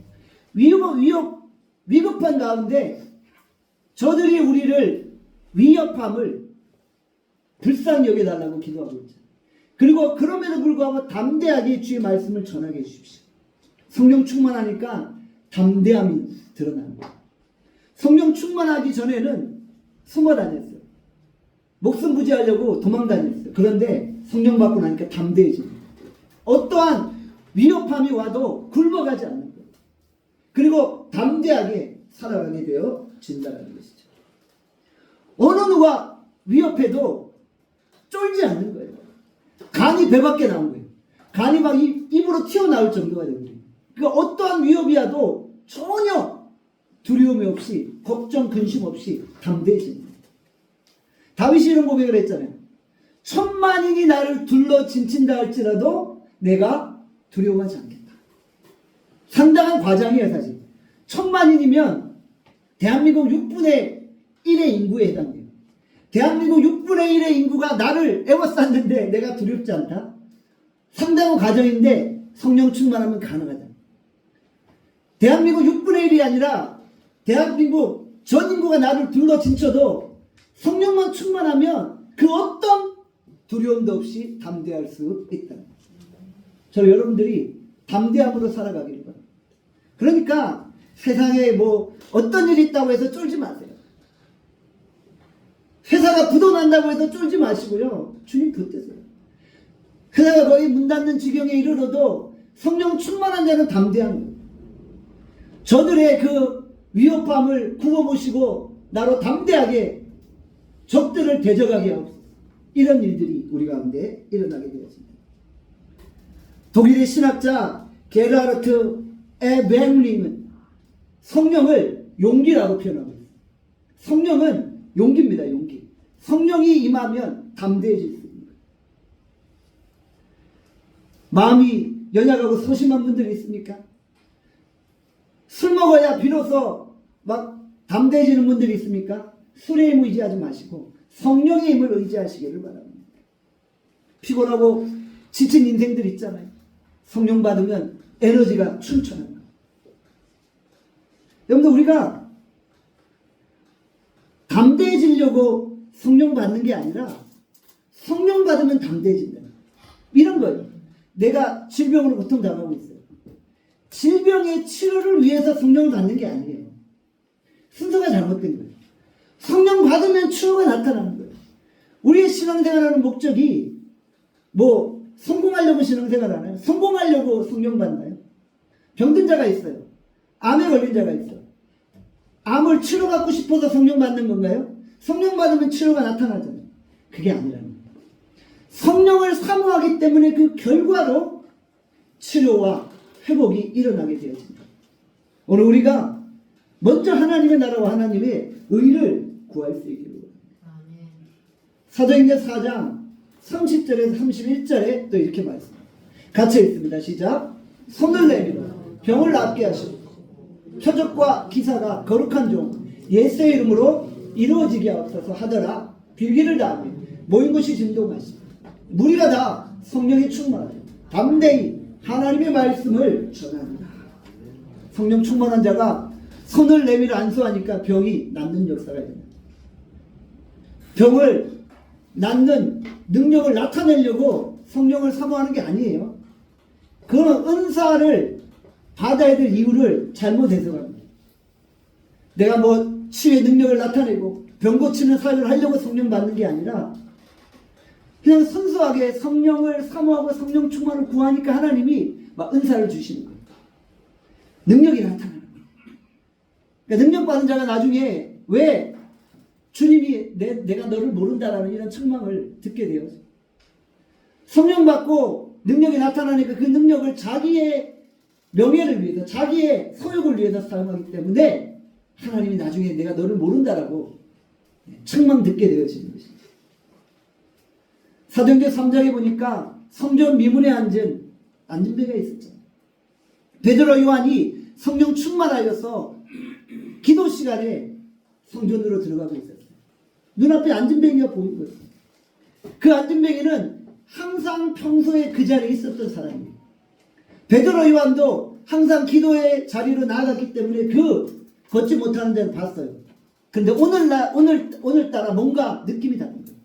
위급한 가운데 저들이 우리를 위협함을 불쌍히 여겨달라고 기도하고 있죠. 그리고 그럼에도 불구하고 담대하게 주의 말씀을 전하게 해주십시오. 성령 충만하니까 담대함이 드러나는 거예요. 성령 충만하기 전에는 숨어 다녔어요. 목숨 부지하려고 도망 다녔어요. 그런데 성령 받고 나니까 담대해집니다. 어떠한 위협함이 와도 굴복하지 않는 거예요. 그리고 담대하게 살아가게 되어진다는 것이죠. 어느 누가 위협해도 쫄지 않는 거예요. 간이 배 밖에 나온 거예요. 간이 막 입으로 튀어나올 정도가 됩니다. 그러니까 어떠한 위협이 와도 전혀 두려움이 없이 걱정 근심 없이 담대해집니다. 다윗이 이런 고백을 했잖아요. 천만인이 나를 둘러 진친다 할지라도 내가 두려워하지 않겠다. 상당한 과장이에요. 사실 천만인이면 대한민국 6분의 1의 인구에 해당돼요. 대한민국 6분의 1의 인구가 나를 애워쌌는데 내가 두렵지 않다? 상당한 과정인데 성령 충만하면 가능하다. 대한민국 6분의 1이 아니라 대한민국 전 인구가 나를 둘러 진쳐도 성령만 충만하면 그 어떤 두려움도 없이 담대할 수 있다. 저 여러분들이 담대함으로 살아가기를 바랍니다. 그러니까 세상에 뭐 어떤 일이 있다고 해서 쫄지 마세요. 회사가 부도난다고 해서 쫄지 마시고요. 주님 붙드세요. 회사가 거의 문 닫는 지경에 이르러도 성령 충만한 자는 담대한 거예요. 저들의 그 위협함을 굽어보시고 나로 담대하게 적들을 대적하게 하옵소서. 이런 일들이 우리 가운데 일어나게 되었습니다. 독일의 신학자 게르하르트 에베링은 성령을 용기라고 표현하고 있습니다. 성령은 용기입니다. 용기. 성령이 임하면 담대해질 수 있습니다. 마음이 연약하고 소심한 분들이 있습니까? 술 먹어야 비로소 막 담대해지는 분들이 있습니까? 술의 힘을 의지하지 마시고 성령의 힘을 의지하시기를 바랍니다. 피곤하고 지친 인생들 있잖아요. 성령 받으면 에너지가 충천합니다. 여러분들 우리가 담대해지려고 성령 받는 게 아니라 성령 받으면 담대해진다. 이런 거예요. 내가 질병으로 고통당하고 있어요. 질병의 치료를 위해서 성령을 받는 게 아니에요. 순서가 잘못된 거예요. 성령 받으면 치유가 나타나는 거예요. 우리의 신앙생활하는 목적이 뭐 성공하려고 신앙생활하나요? 성공하려고 성령 받나요? 병든 자가 있어요. 암에 걸린 자가 있어요. 암을 치료받고 싶어서 성령 받는 건가요? 성령 받으면 치료가 나타나잖아요. 그게 아니라는 거예요. 성령을 사모하기 때문에 그 결과로 치료와 회복이 일어나게 되어집니다. 오늘 우리가 먼저 하나님의 나라와 하나님의 의를 구할 수 있기를 바랍니다. 사도행전 4장 30절에서 31절에 또 이렇게 말씀합니다. 같이 읽습니다. 시작. 손을 내밀어 병을 낫게 하시고 표적과 기사가 거룩한 종 예수의 이름으로 이루어지게 하옵소서 하더라. 빌기를 다하며 모인 곳이 진동하시고 무리가 다 성령에 충만하여 담대히 하나님의 말씀을 전합니다. 성령 충만한 자가 손을 내밀어 안수하니까 병이 낫는 역사가 됩니다. 병을 낫는 능력을 나타내려고 성령을 사모하는 게 아니에요. 그 은사를 받아야 될 이유를 잘못 해석합니다. 내가 뭐 치유의 능력을 나타내고 병 고치는 사역을 하려고 성령 받는 게 아니라 그냥 순수하게 성령을 사모하고 성령 충만을 구하니까 하나님이 막 은사를 주시는 거예요. 능력이 나타나는 거예요. 그러니까 능력 받은 자가 나중에 왜 주님이 내가 너를 모른다라는 이런 책망을 듣게 돼요. 성령 받고 능력이 나타나니까 그 능력을 자기의 명예를 위해서 자기의 소욕을 위해서 사용하기 때문에 하나님이 나중에 내가 너를 모른다라고 책망 듣게 되어지는 것입니다. 사도행전 3장에 보니까 성전 미문에 앉은 안진뱅이가 있었죠. 베드로 요한이 성령 충만하여서 기도 시간에 성전으로 들어가고 있었어요. 눈앞에 안진뱅이가 보인 거예요. 그 안진뱅이는 항상 평소에 그 자리에 있었던 사람이에요. 베드로 요한도 항상 기도의 자리로 나아갔기 때문에 그 걷지 못하는 데를 봤어요. 그런데 오늘따라 뭔가 느낌이 다른 거예요.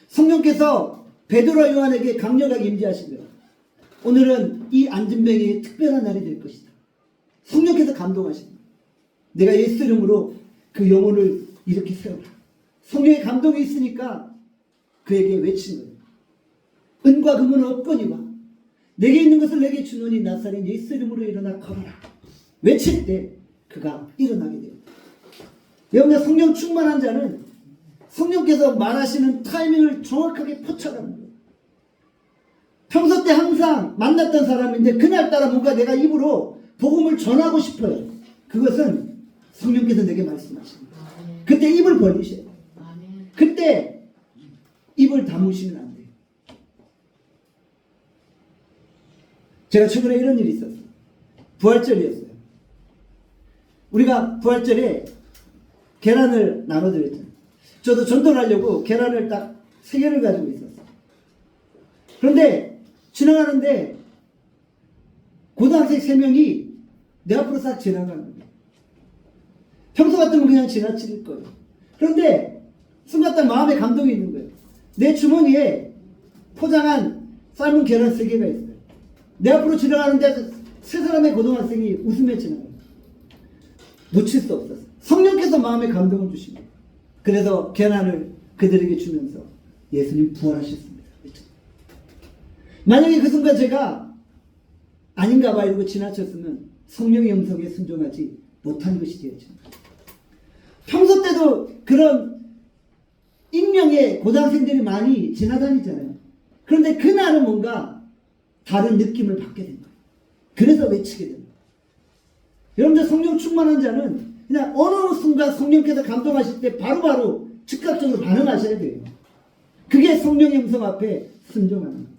성령께서 베드로 요한에게 강력하게 임재하신 거예요. 오늘은 이 안진뱅이의 특별한 날이 될 것이다. 성령께서 감동하신 거예요. 내가 예수 이름으로 그 영혼을 이렇게 세워라. 성령의 감동이 있으니까 그에게 외친 거예요. 은과 금은 없거니와 내게 있는 것을 내게 주노니 나사렛 예수 이름으로 일어나 걸어라. 외칠 때 그가 일어나게 돼요. 여러분, 성령 충만한 자는 성령께서 말하시는 타이밍을 정확하게 포착하는 거예요. 평소 때 항상 만났던 사람인데 그날따라 뭔가 내가 입으로 복음을 전하고 싶어요. 그것은 성령께서 내게 말씀하시는 거예요. 그때 입을 벌리셔야 돼요. 그때 입을 다무시면 안 돼요. 제가 최근에 이런 일이 있었어요. 부활절이었어요. 우리가 부활절에 계란을 나눠드렸잖아요. 저도 전도를 하려고 계란을 딱 3개를 가지고 있었어요. 그런데 지나가는데 고등학생 3명이 내 앞으로 싹 지나가는 거예요. 평소 같으면 그냥 지나칠 거예요. 그런데 순간 딱 마음에 감동이 있는 거예요. 내 주머니에 포장한 삶은 계란 3개가 있어요. 내 앞으로 지나가는데 3사람의 고등학생이 웃으며 지나가요. 놓칠 수 없었어요. 성령께서 마음에 감동을 주십니다. 그래서 계란을 그들에게 주면서 예수님 부활하셨습니다. 만약에 그 순간 제가 아닌가 봐 이러고 지나쳤으면 성령의 음성에 순종하지 못한 것이 되었습니다. 평소 때도 그런 익명의 고등학생들이 많이 지나다니잖아요. 그런데 그날은 뭔가 다른 느낌을 받게 된 거예요. 그래서 외치게 됩니다. 여러분들 성령 충만한 자는 그냥 어느 순간 성령께서 감동하실 때 바로바로 즉각적으로 반응하셔야 돼요. 그게 성령의 음성 앞에 순종하는 거예요.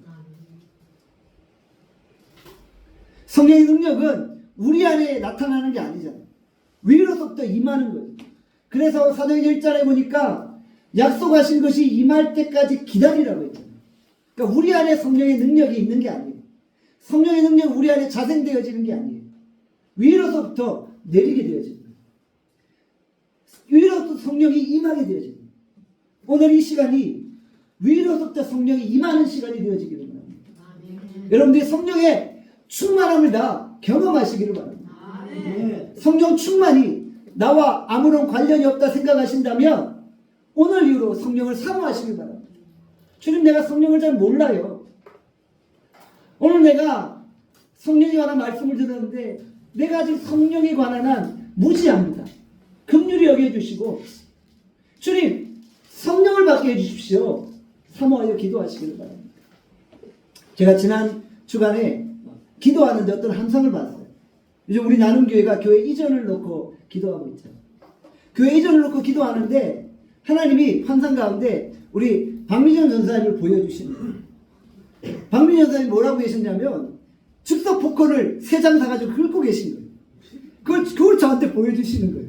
성령의 능력은 우리 안에 나타나는 게 아니잖아요. 위로부터 임하는 거예요. 그래서 사도행전 1장에 보니까 약속하신 것이 임할 때까지 기다리라고 했잖아요. 그러니까 우리 안에 성령의 능력이 있는 게 아니에요. 성령의 능력은 우리 안에 자생되어지는 게 아니에요. 위로부터 내리게 되어지는 거예요. 위로부터 성령이 임하게 되어지는 거예요. 오늘 이 시간이 위로부터 성령이 임하는 시간이 되어지기를 바랍니다. 여러분들이 성령의 충만함을 다 경험하시기를 바랍니다. 성령 충만이 나와 아무런 관련이 없다 생각하신다면 오늘 이후로 성령을 사모하시길 바랍니다. 주님, 내가 성령을 잘 몰라요. 오늘 내가 성령에 관한 말씀을 들었는데 내가 아직 성령에 관한 한 무지합니다. 긍휼히 여겨주시고 주님, 성령을 받게 해주십시오. 사모하여 기도하시기를 바랍니다. 제가 지난 주간에 기도하는데 어떤 환상을 봤어요. 요즘 우리 나눔교회가 교회 이전을 놓고 기도하고 있잖아요. 교회 이전을 놓고 기도하는데 하나님이 환상 가운데 우리 박민현 전사님을 보여주시는 거예요. 박민현 전사님이 뭐라고 계셨냐면 즉석 포커를 3장 사가지고 긁고 계신 거예요. 그걸 저한테 보여주시는 거예요.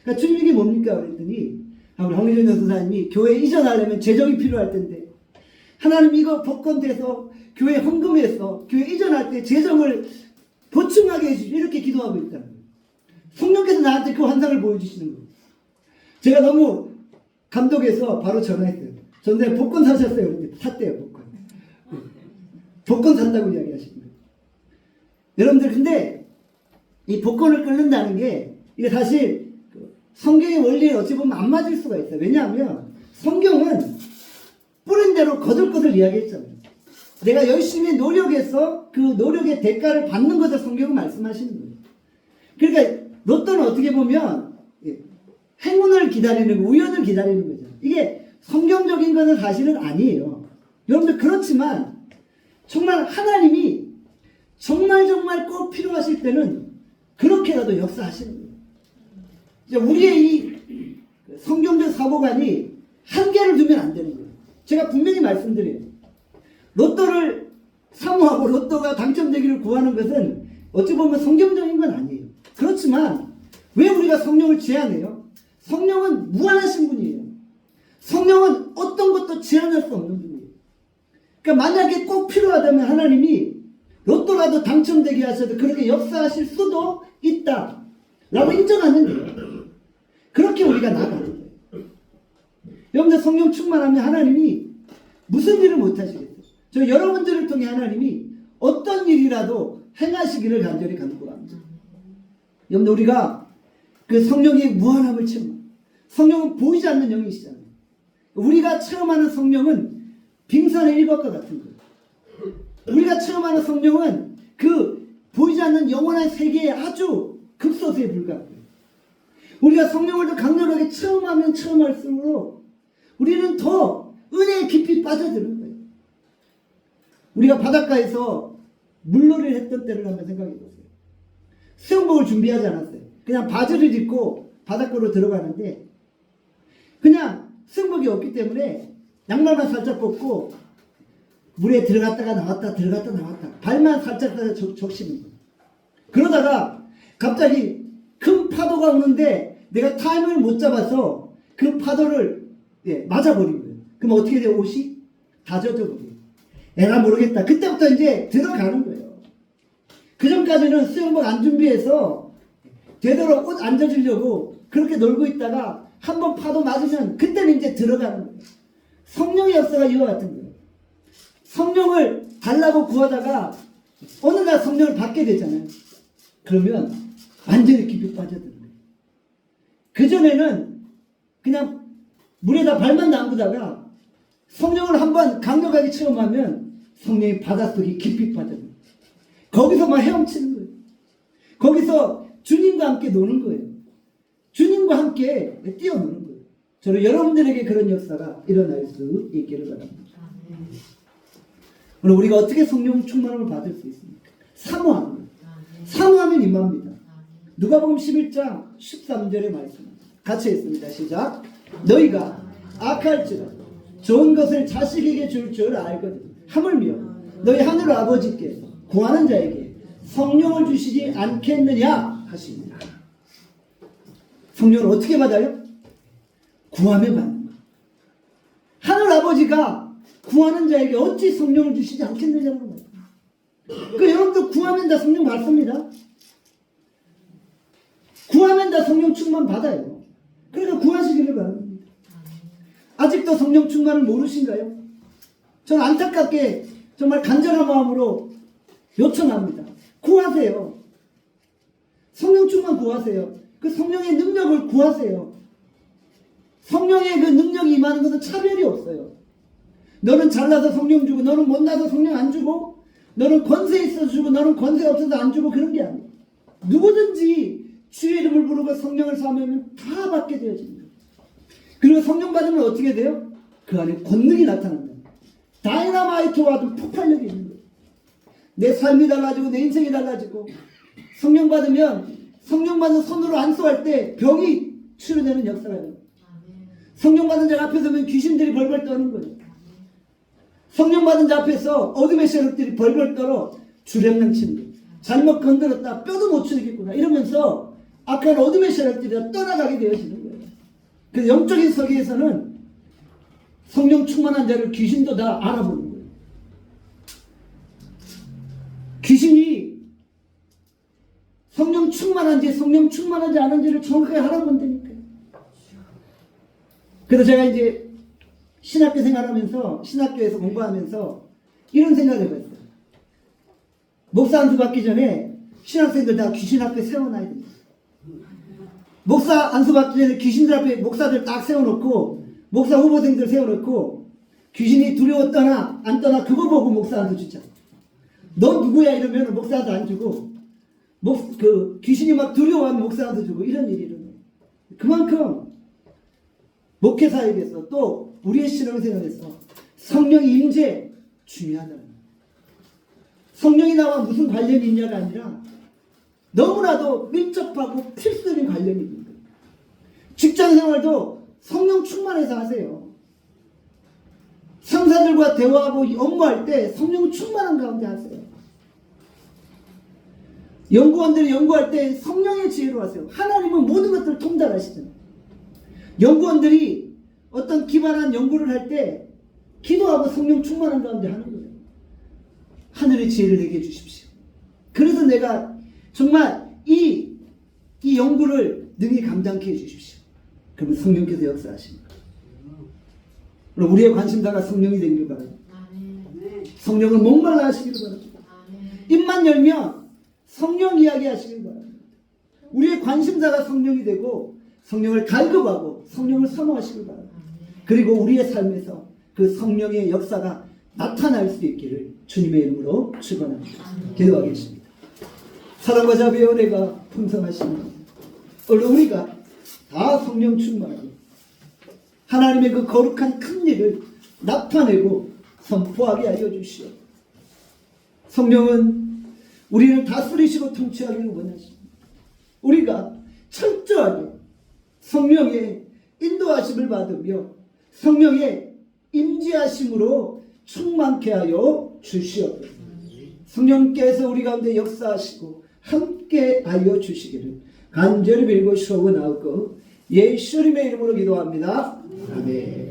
그러니까 주님, 이게 뭡니까? 그랬더니 우리 박민현 전사님이 교회 이전하려면 재정이 필요할 텐데 하나님 이거 복권돼서 교회 헌금해서 교회 이전할 때 재정을 보충하게 해주시고 이렇게 기도하고 있다는 거예요. 성령께서 나한테 그 환상을 보여주시는 거예요. 제가 너무 감동해서 바로 전화했어요. 전에 복권 사셨어요? 근데 샀대요, 복권. 복권 산다고 이야기하시는 거예요. 여러분들, 근데 이 복권을 끊는다는 게 이게 사실 성경의 원리에 어찌 보면 안 맞을 수가 있어요. 왜냐하면 성경은 뿌린 대로 거둘 것을 이야기했잖아요. 내가 열심히 노력해서 그 노력의 대가를 받는 것을 성경은 말씀하시는 거예요. 그러니까 로또는 어떻게 보면 행운을 기다리는 거, 우연을 기다리는 거죠. 이게 성경적인 것은 사실은 아니에요. 여러분들 그렇지만 정말 하나님이 정말 꼭 필요하실 때는 그렇게라도 역사하시는 거예요. 이제 우리의 이 성경적 사고관이 한계를 두면 안 되는 거예요. 제가 분명히 말씀드려요. 로또를 사모하고 로또가 당첨되기를 구하는 것은 어찌 보면 성경적인 건 아니에요. 그렇지만 왜 우리가 성령을 제한해요? 성령은 무한하신 분이에요. 성령은 어떤 것도 제한할 수 없는 분이에요. 그러니까 만약에 꼭 필요하다면 하나님이 로또라도 당첨되게 하셔도 그렇게 역사하실 수도 있다 라고 인정하는 거예요. 그렇게 우리가 나가는 거예요. 여러분들 성령 충만하면 하나님이 무슨 일을 못하시겠어요? 저 여러분들을 통해 하나님이 어떤 일이라도 행하시기를 간절히 간구합니다. 여러분들 우리가 그 성령의 무한함을 체험, 성령은 보이지 않는 영이시잖아요. 우리가 체험하는 성령은 빙산의 일각과 같은 거예요. 우리가 체험하는 성령은 그 보이지 않는 영원한 세계에 아주 극소수에 불과해요. 우리가 성령을 더 강력하게 체험하면 체험할수록 우리는 더 은혜에 깊이 빠져드는 거예요. 우리가 바닷가에서 물놀이를 했던 때를 한번 생각해 보세요. 수영복을 준비하지 않았어요. 그냥 바지를 입고 바닷가로 들어가는데 그냥 수영복이 없기 때문에 양말만 살짝 벗고 물에 들어갔다가 나왔다 들어갔다 나왔다 발만 살짝 적시는 거예요. 그러다가 갑자기 큰 파도가 오는데 내가 타이밍을 못 잡아서 그 파도를 맞아버린 거예요. 그럼 어떻게 돼요? 옷이 다 젖어버려요. 에라 모르겠다. 그때부터 이제 들어가는 거예요. 그 전까지는 수영복 안 준비해서 되도록 옷 안 젖으려고 그렇게 놀고 있다가 한번 파도 맞으면 그때는 이제 들어가는 거예요. 성령의 역사가 이와 같은 거예요. 성령을 달라고 구하다가 어느 날 성령을 받게 되잖아요. 그러면 완전히 깊이 빠져드는 거예요. 그전에는 그냥 물에다 발만 담그다가 성령을 한번 강력하게 체험하면 성령이 바닷속에 깊이 빠져드는 거예요. 거기서만 헤엄치는 거예요. 거기서 주님과 함께 노는 거예요. 주님과 함께 뛰어노는 거예요. 저는 여러분들에게 그런 역사가 일어날 수 있기를 바랍니다. 오늘 우리가 어떻게 성령 충만함을 받을 수 있습니까? 사모하는 거예요. 사모하면 임합니다. 누가복음 11장 13절의 말씀입니다. 같이 읽습니다. 시작. 너희가 악할지라도 좋은 것을 자식에게 줄 줄 알거든. 하물며 너희 하늘 아버지께 구하는 자에게 성령을 주시지 않겠느냐 하십니다. 성령을 어떻게 받아요? 구하면 받는 거예요. 하늘 아버지가 구하는 자에게 어찌 성령을 주시지 않겠느냐는 거예요. 그 여러분들 구하면 다 성령 받습니다. 구하면 다 성령 충만 받아요. 그러니까 구하시기를 바랍니다. 아직도 성령 충만을 모르신가요? 저는 안타깝게 정말 간절한 마음으로 요청합니다. 구하세요. 성령 충만 구하세요. 그 성령의 능력을 구하세요. 성령의 그 능력이 임하는 것은 차별이 없어요. 너는 잘나서 성령 주고 너는 못나서 성령 안 주고 너는 권세 있어서 주고 너는 권세 없어서 안 주고 그런 게 아니에요. 누구든지 주의 이름을 부르고 성령을 사모하면 다 받게 되어집니다. 그리고 성령 받으면 어떻게 돼요? 그 안에 권능이 나타납니다. 다이너마이트와 같은 폭발력이 있는 거예요. 내 삶이 달라지고 내 인생이 달라지고 성령 받으면 성령 받은 손으로 안수할 때 병이 치료되는 역사가 있어요. 성령 받은 자 앞에 서면 귀신들이 벌벌 떠는 거예요. 성령 받은 자 앞에서 어둠의 세력들이 벌벌 떨어 주рем능 치는 거예요. 잘못 건드렸다 뼈도 못 추리겠구나 이러면서 악한 어둠의 세력들이 떠나가게 되어지는 거예요. 그래서 영적인 세계에서는 성령 충만한 자를 귀신도 다 알아보는 거예요. 귀신이 성령 충만한지 성령 충만하지 않은지를 정확하게 알아본다니까요. 그래서 제가 이제 신학교 생활하면서 신학교에서 공부하면서 이런 생각을 해봤어요. 목사 안수 받기 전에 신학생들 다 귀신 앞에 세워놔야 됩니다. 목사 안수 받기 전에 귀신들 앞에 목사들 딱 세워놓고 목사 후보생들 세워놓고 귀신이 두려워 떠나 안 떠나 그거 보고 목사한테 주자. 너 누구야 이러면 목사한테 안 주고 귀신이 막 두려워하면 목사한테 주고 이런 일이 일어나요. 그만큼 목회사역에서 또 우리의 신앙생활에서 성령 임재 중요하다. 성령이 나와 무슨 관련이 있냐가 아니라 너무나도 밀접하고 필수적인 관련이 있는 거예요. 직장생활도 성령 충만해서 하세요. 상사들과 대화하고 업무할 때 성령 충만한 가운데 하세요. 연구원들이 연구할 때 성령의 지혜로 하세요. 하나님은 모든 것들을 통달하시잖아요. 연구원들이 어떤 기발한 연구를 할 때 기도하고 성령 충만한 가운데 하는 거예요. 하늘의 지혜를 내게 해주십시오. 그래서 내가 정말 이 연구를 능히 감당케 해주십시오. 그러면 성령께서 역사하십니다. 그럼 우리의 관심사가 성령이 되기를 바랍니다. 성령을 목말라 하시기를 바랍니다. 입만 열면 성령 이야기 하시기를 바랍니다. 우리의 관심사가 성령이 되고 성령을 갈급하고 성령을 사모하시길 바랍니다. 그리고 우리의 삶에서 그 성령의 역사가 나타날 수 있기를 주님의 이름으로 축원합니다. 기도하겠습니다. 사랑과 자비의 은혜가 풍성하십니다. 오늘 우리가 다 성령 충만하게 하나님의 그 거룩한 큰 일을 나타내고 선포하게 하여 주시오. 성령은 우리를 다스리시고 통치하기를 원하십니다. 우리가 철저하게 성령의 인도하심을 받으며 성령의 임재하심으로 충만케 하여 주시옵소서. 성령께서 우리 가운데 역사하시고 함께 하여 주시기를 간절히 빌고 소원하고 예수님의 이름으로 기도합니다. 아멘.